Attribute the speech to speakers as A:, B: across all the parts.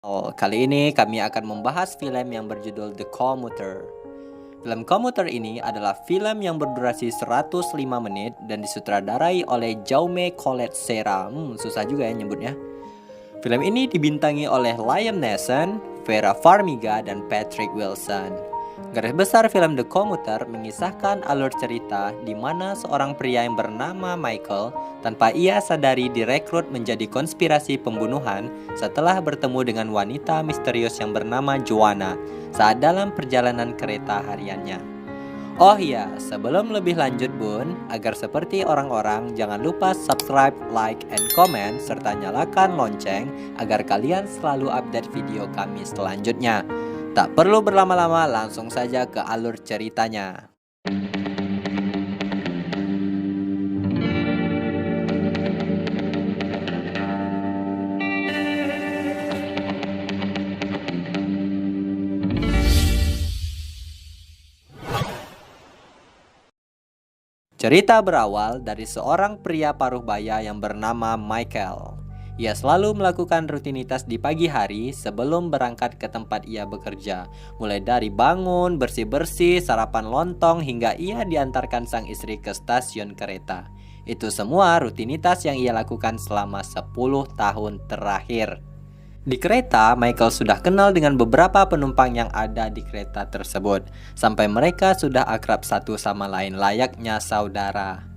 A: Kali ini kami akan membahas film yang berjudul The Commuter. Film Commuter ini adalah film yang berdurasi 105 menit dan disutradarai oleh Jaume Collet Serra. Susah juga ya nyebutnya. Film ini dibintangi oleh Liam Neeson, Vera Farmiga, dan Patrick Wilson. Garis besar film The Commuter mengisahkan alur cerita di mana seorang pria yang bernama Michael tanpa ia sadari direkrut menjadi konspirasi pembunuhan setelah bertemu dengan wanita misterius yang bernama Joanna saat dalam perjalanan kereta hariannya. Oh iya, sebelum lebih lanjut bun, agar seperti orang-orang jangan lupa subscribe, like, and comment serta nyalakan lonceng agar kalian selalu update video kami selanjutnya. Tak perlu berlama-lama, langsung saja ke alur ceritanya. Cerita berawal dari seorang pria paruh baya yang bernama Michael. Ia selalu melakukan rutinitas di pagi hari sebelum berangkat ke tempat ia bekerja. Mulai dari bangun, bersih-bersih, sarapan lontong, hingga ia diantarkan sang istri ke stasiun kereta. Itu semua rutinitas yang ia lakukan selama 10 tahun terakhir. Di kereta, Michael sudah kenal dengan beberapa penumpang yang ada di kereta tersebut. Sampai mereka sudah akrab satu sama lain layaknya saudara.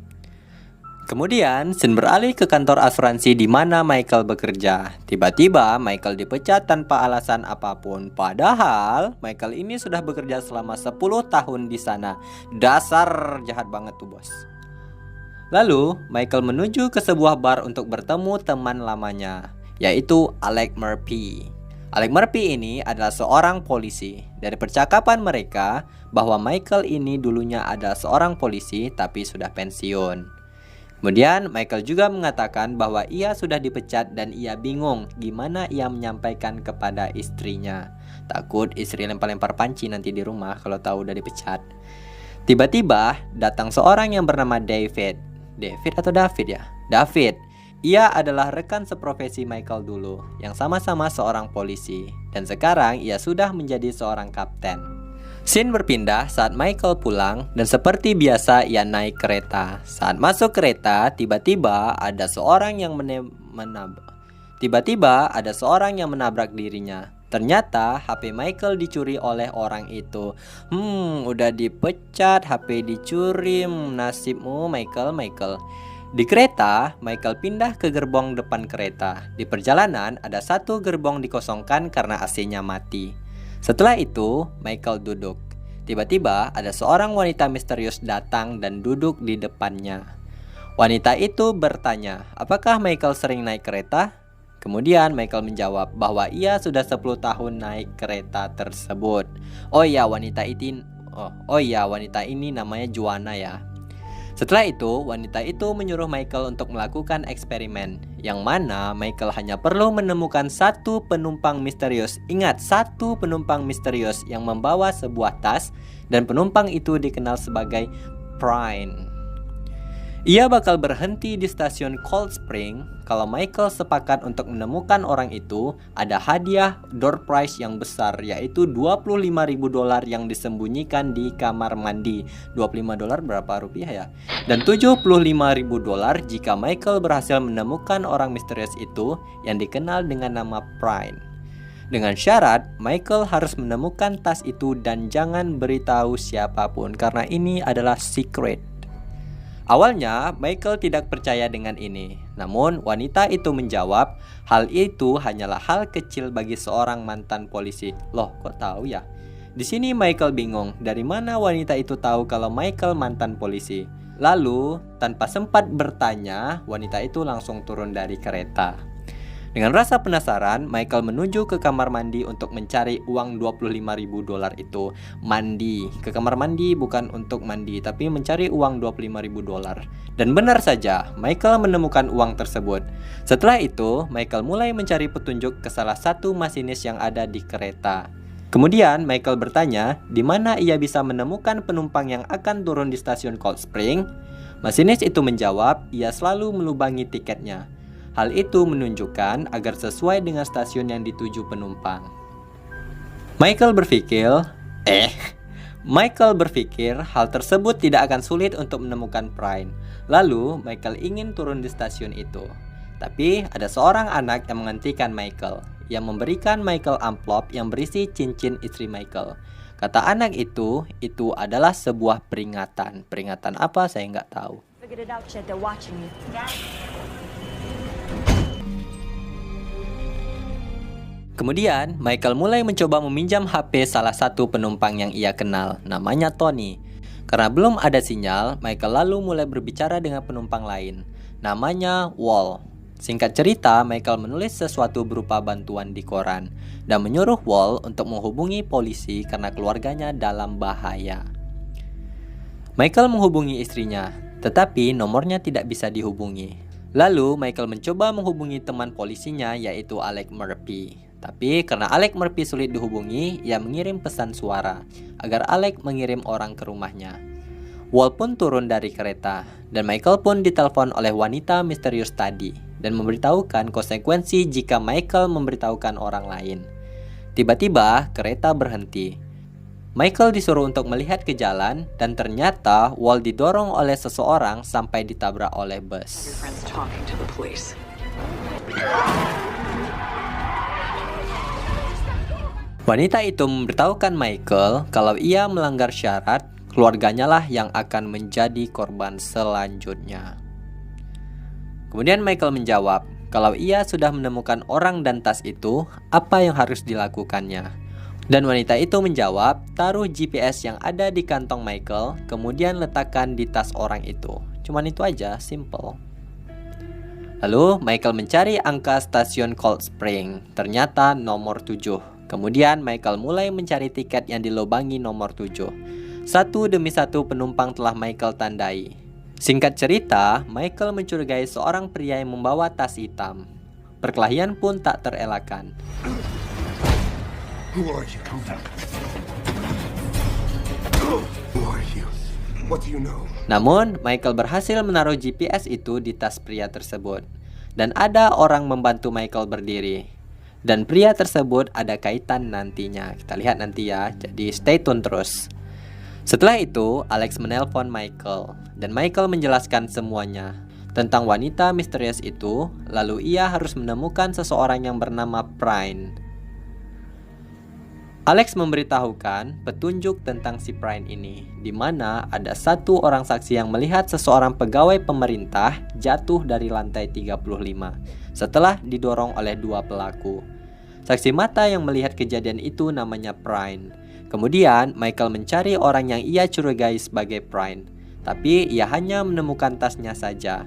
A: Kemudian, scene beralih ke kantor asuransi di mana Michael bekerja. Tiba-tiba, Michael dipecat tanpa alasan apapun. Padahal, Michael ini sudah bekerja selama 10 tahun di sana. Dasar jahat banget tuh bos. Lalu, Michael menuju ke sebuah bar untuk bertemu teman lamanya, yaitu Alec Murphy. Alec Murphy ini adalah seorang polisi. Dari percakapan mereka, bahwa Michael ini dulunya adalah seorang polisi tapi sudah pensiun. Kemudian Michael juga mengatakan bahwa ia sudah dipecat dan ia bingung gimana ia menyampaikan kepada istrinya. Takut istri lempar-lempar panci nanti di rumah kalau tahu udah dipecat. Tiba-tiba datang seorang yang bernama David. David atau David ya? David. Ia adalah rekan seprofesi Michael dulu yang sama-sama seorang polisi. Dan sekarang ia sudah menjadi seorang kapten. Scene berpindah saat Michael pulang dan seperti biasa ia naik kereta. Saat masuk kereta, tiba-tiba ada seorang yang menabrak dirinya. Ternyata HP Michael dicuri oleh orang itu. Udah dipecat, HP dicuri. Nasibmu Michael. Di kereta, Michael pindah ke gerbong depan kereta. Di perjalanan, ada satu gerbong dikosongkan karena AC-nya mati. Setelah itu, Michael duduk. Tiba-tiba ada seorang wanita misterius datang dan duduk di depannya. Wanita itu bertanya, apakah Michael sering naik kereta? Kemudian Michael menjawab bahwa ia sudah 10 tahun naik kereta tersebut. Oh iya, wanita ini namanya Joanna ya. Setelah itu, wanita itu menyuruh Michael untuk melakukan eksperimen, yang mana Michael hanya perlu menemukan satu penumpang misterius. Ingat, satu penumpang misterius yang membawa sebuah tas, dan penumpang itu dikenal sebagai Prime. Ia bakal berhenti di stasiun Cold Spring. Kalau Michael sepakat untuk menemukan orang itu, ada hadiah door prize yang besar, yaitu $25.000 yang disembunyikan di kamar mandi. $25 berapa rupiah ya? Dan $75.000 jika Michael berhasil menemukan orang misterius itu yang dikenal dengan nama Prime. Dengan syarat, Michael harus menemukan tas itu dan jangan beritahu siapapun karena ini adalah secret. Awalnya, Michael tidak percaya dengan ini. Namun, wanita itu menjawab, hal itu hanyalah hal kecil bagi seorang mantan polisi. Loh, kok tahu ya? Di sini Michael bingung, dari mana wanita itu tahu kalau Michael mantan polisi? Lalu, tanpa sempat bertanya, wanita itu langsung turun dari kereta. Dengan rasa penasaran, Michael menuju ke kamar mandi untuk mencari uang $25.000 itu. Mandi, ke kamar mandi bukan untuk mandi, tapi mencari uang $25.000. Dan benar saja, Michael menemukan uang tersebut. Setelah itu, Michael mulai mencari petunjuk ke salah satu masinis yang ada di kereta. Kemudian, Michael bertanya, di mana ia bisa menemukan penumpang yang akan turun di stasiun Cold Spring? Masinis itu menjawab, ia selalu melubangi tiketnya. Hal itu menunjukkan agar sesuai dengan stasiun yang dituju penumpang. Michael berpikir hal tersebut tidak akan sulit untuk menemukan Prine. Lalu Michael ingin turun di stasiun itu. Tapi ada seorang anak yang menghentikan Michael, yang memberikan Michael amplop yang berisi cincin istri Michael. Kata anak itu adalah sebuah peringatan. Peringatan apa saya nggak tahu. Kemudian, Michael mulai mencoba meminjam HP salah satu penumpang yang ia kenal, namanya Tony. Karena belum ada sinyal, Michael lalu mulai berbicara dengan penumpang lain, namanya Wall. Singkat cerita, Michael menulis sesuatu berupa bantuan di koran dan menyuruh Wall untuk menghubungi polisi karena keluarganya dalam bahaya. Michael menghubungi istrinya, tetapi nomornya tidak bisa dihubungi. Lalu, Michael mencoba menghubungi teman polisinya yaitu Alex Murphy. Tapi karena Alex Murphy sulit dihubungi, ia mengirim pesan suara agar Alex mengirim orang ke rumahnya. Wall pun turun dari kereta, dan Michael pun ditelepon oleh wanita misterius tadi dan memberitahukan konsekuensi jika Michael memberitahukan orang lain. Tiba-tiba kereta berhenti. Michael disuruh untuk melihat ke jalan, dan ternyata Wall didorong oleh seseorang sampai ditabrak oleh bus. Wanita itu memberitahukan Michael kalau ia melanggar syarat, keluarganya lah yang akan menjadi korban selanjutnya. Kemudian Michael menjawab, kalau ia sudah menemukan orang dan tas itu, apa yang harus dilakukannya? Dan wanita itu menjawab, taruh GPS yang ada di kantong Michael, kemudian letakkan di tas orang itu. Cuman itu aja, simple. Lalu Michael mencari angka stasiun Cold Spring, ternyata nomor 7. Kemudian Michael mulai mencari tiket yang dilubangi nomor 7. Satu demi satu penumpang telah Michael tandai. Singkat cerita, Michael mencurigai seorang pria yang membawa tas hitam. Perkelahian pun tak terelakkan.
B: Who are you? Who are you? What do you know?
A: Namun, Michael berhasil menaruh GPS itu di tas pria tersebut. Dan ada orang membantu Michael berdiri. Dan pria tersebut ada kaitan nantinya. Kita lihat nanti ya, jadi stay tune terus. Setelah itu, Alex menelpon Michael. Dan Michael menjelaskan semuanya tentang wanita misterius itu. Lalu ia harus menemukan seseorang yang bernama Prine. Alex memberitahukan petunjuk tentang si Prine ini, di mana ada satu orang saksi yang melihat seseorang pegawai pemerintah jatuh dari lantai 35 setelah didorong oleh dua pelaku. Saksi mata yang melihat kejadian itu namanya Prine. Kemudian Michael mencari orang yang ia curigai sebagai Prine, tapi ia hanya menemukan tasnya saja.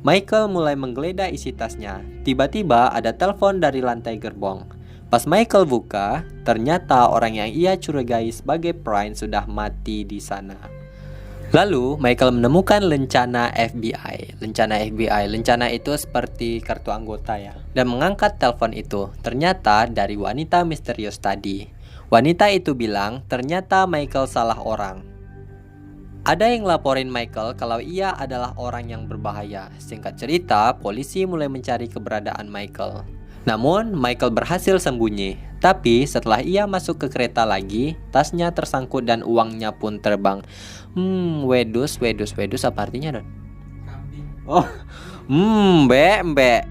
A: Michael mulai menggeledah isi tasnya. Tiba-tiba ada telepon dari lantai gerbong. Pas Michael buka, ternyata orang yang ia curigai sebagai Prine sudah mati di sana. Lalu Michael menemukan lencana FBI. Lencana itu seperti kartu anggota ya. Dan mengangkat telepon itu. Ternyata dari wanita misterius tadi. Wanita itu bilang ternyata Michael salah orang. Ada yang laporin Michael kalau ia adalah orang yang berbahaya. Singkat cerita, polisi mulai mencari keberadaan Michael. Namun Michael berhasil sembunyi. Tapi setelah ia masuk ke kereta lagi, tasnya tersangkut dan uangnya pun terbang. Wedus apa artinya, Don? Kambing. Oh, mbek.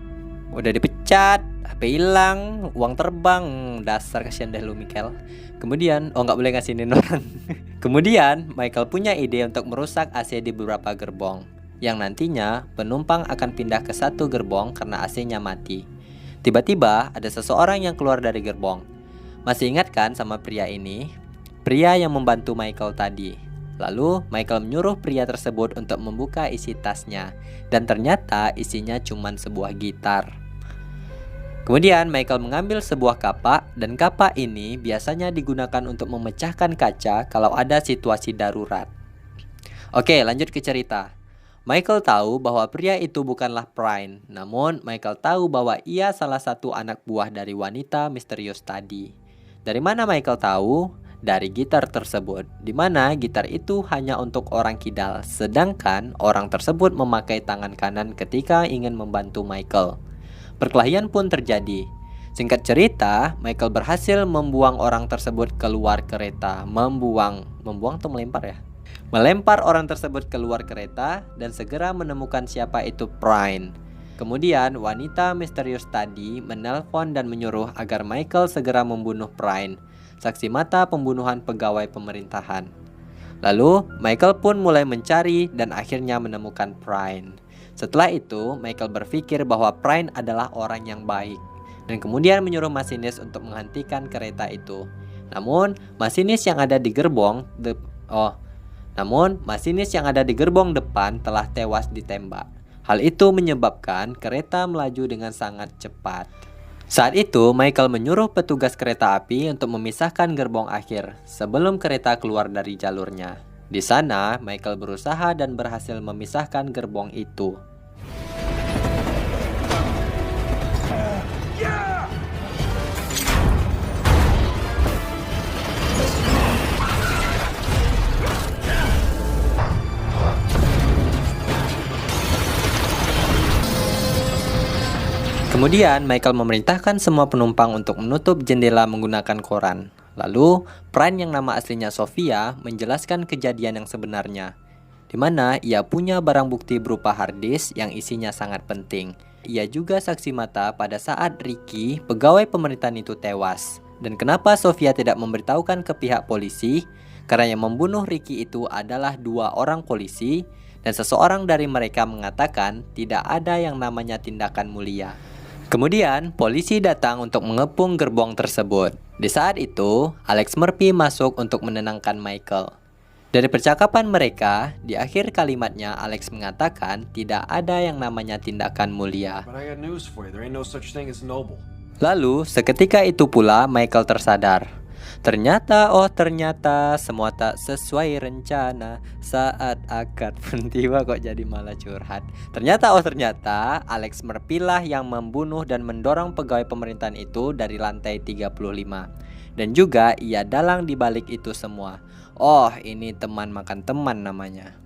A: Udah dipecat, HP hilang, uang terbang. Dasar kasihan deh lu, Michael. Kemudian, nggak boleh ngasihinin orang. Kemudian, Michael punya ide untuk merusak AC di beberapa gerbong. Yang nantinya, penumpang akan pindah ke satu gerbong karena AC-nya mati. Tiba-tiba ada seseorang yang keluar dari gerbong. Masih ingat kan sama pria ini? Pria yang membantu Michael tadi. Lalu Michael menyuruh pria tersebut untuk membuka isi tasnya. Dan ternyata isinya cuma sebuah gitar. Kemudian Michael mengambil sebuah kapak. Dan kapak ini biasanya digunakan untuk memecahkan kaca kalau ada situasi darurat. Oke, lanjut ke cerita. Michael tahu bahwa pria itu bukanlah Prine, namun Michael tahu bahwa ia salah satu anak buah dari wanita misterius tadi. Dari mana Michael tahu? Dari gitar tersebut, di mana gitar itu hanya untuk orang kidal, sedangkan orang tersebut memakai tangan kanan ketika ingin membantu Michael. Perkelahian pun terjadi. Singkat cerita, Michael berhasil membuang orang tersebut keluar kereta. Membuang atau melempar ya? Melempar orang tersebut keluar kereta dan segera menemukan siapa itu Prine. Kemudian wanita misterius tadi menelpon dan menyuruh agar Michael segera membunuh Prine, saksi mata pembunuhan pegawai pemerintahan. Lalu Michael pun mulai mencari dan akhirnya menemukan Prine. Setelah itu Michael berpikir bahwa Prine adalah orang yang baik dan kemudian menyuruh masinis untuk menghentikan kereta itu. Namun masinis yang ada di gerbong depan telah tewas ditembak. Hal itu menyebabkan kereta melaju dengan sangat cepat. Saat itu Michael menyuruh petugas kereta api untuk memisahkan gerbong akhir sebelum kereta keluar dari jalurnya. Di sana Michael berusaha dan berhasil memisahkan gerbong itu. Kemudian Michael memerintahkan semua penumpang untuk menutup jendela menggunakan koran. Lalu Prine yang nama aslinya Sofia menjelaskan kejadian yang sebenarnya, di mana ia punya barang bukti berupa hard disk yang isinya sangat penting. Ia juga saksi mata pada saat Ricky, pegawai pemerintahan itu tewas. Dan kenapa Sofia tidak memberitahukan ke pihak polisi? Karena yang membunuh Ricky itu adalah 2 orang polisi, dan seseorang dari mereka mengatakan tidak ada yang namanya tindakan mulia. Kemudian polisi datang untuk mengepung gerbong tersebut. Di saat itu Alex Murphy masuk untuk menenangkan Michael. Dari percakapan mereka, di akhir kalimatnya Alex mengatakan tidak ada yang namanya tindakan mulia. Lalu seketika itu pula Michael tersadar. Ternyata semua tak sesuai rencana. Saat akad pun tiba kok jadi malah curhat. Ternyata Alex Murphy lah yang membunuh dan mendorong pegawai pemerintahan itu dari lantai 35. Dan juga ia dalang di balik itu semua. Oh, ini teman makan teman namanya.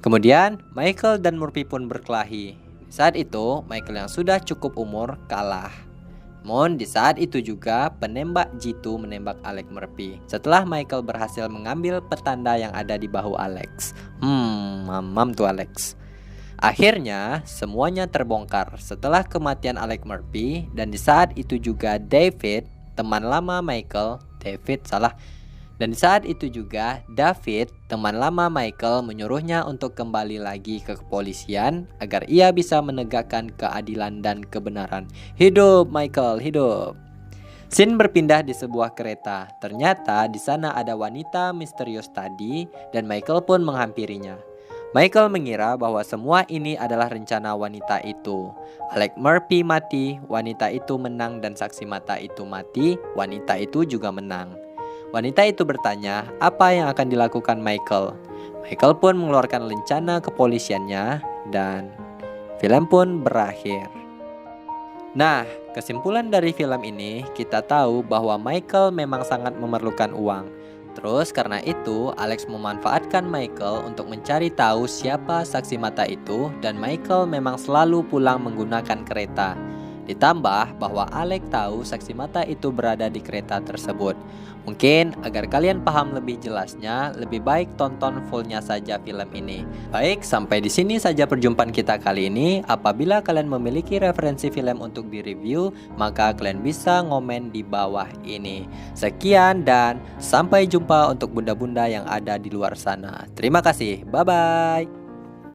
A: Kemudian Michael dan Murphy pun berkelahi. Saat itu Michael yang sudah cukup umur kalah. Namun di saat itu juga penembak jitu menembak Alex Murphy setelah Michael berhasil mengambil petanda yang ada di bahu Alex. Mamam tuh Alex. Akhirnya semuanya terbongkar setelah kematian Alex Murphy, dan di saat itu juga David, teman lama Michael, David, teman lama Michael, menyuruhnya untuk kembali lagi ke kepolisian agar ia bisa menegakkan keadilan dan kebenaran. Hidup Michael, hidup. Scene berpindah di sebuah kereta. Ternyata di sana ada wanita misterius tadi dan Michael pun menghampirinya. Michael mengira bahwa semua ini adalah rencana wanita itu. Alex Murphy mati, wanita itu menang, dan saksi mata itu mati, wanita itu juga menang. Wanita itu bertanya apa yang akan dilakukan Michael. Michael pun mengeluarkan rencana kepolisiannya dan film pun berakhir. Nah, kesimpulan dari film ini kita tahu bahwa Michael memang sangat memerlukan uang. Terus karena itu Alex memanfaatkan Michael untuk mencari tahu siapa saksi mata itu, dan Michael memang selalu pulang menggunakan kereta. Ditambah bahwa Alex tahu saksi mata itu berada di kereta tersebut. Mungkin agar kalian paham lebih jelasnya, lebih baik tonton fullnya saja film ini. Baik, sampai di sini saja perjumpaan kita kali ini. Apabila kalian memiliki referensi film untuk direview, maka kalian bisa ngomen di bawah ini. Sekian dan sampai jumpa untuk bunda-bunda yang ada di luar sana. Terima kasih, bye-bye.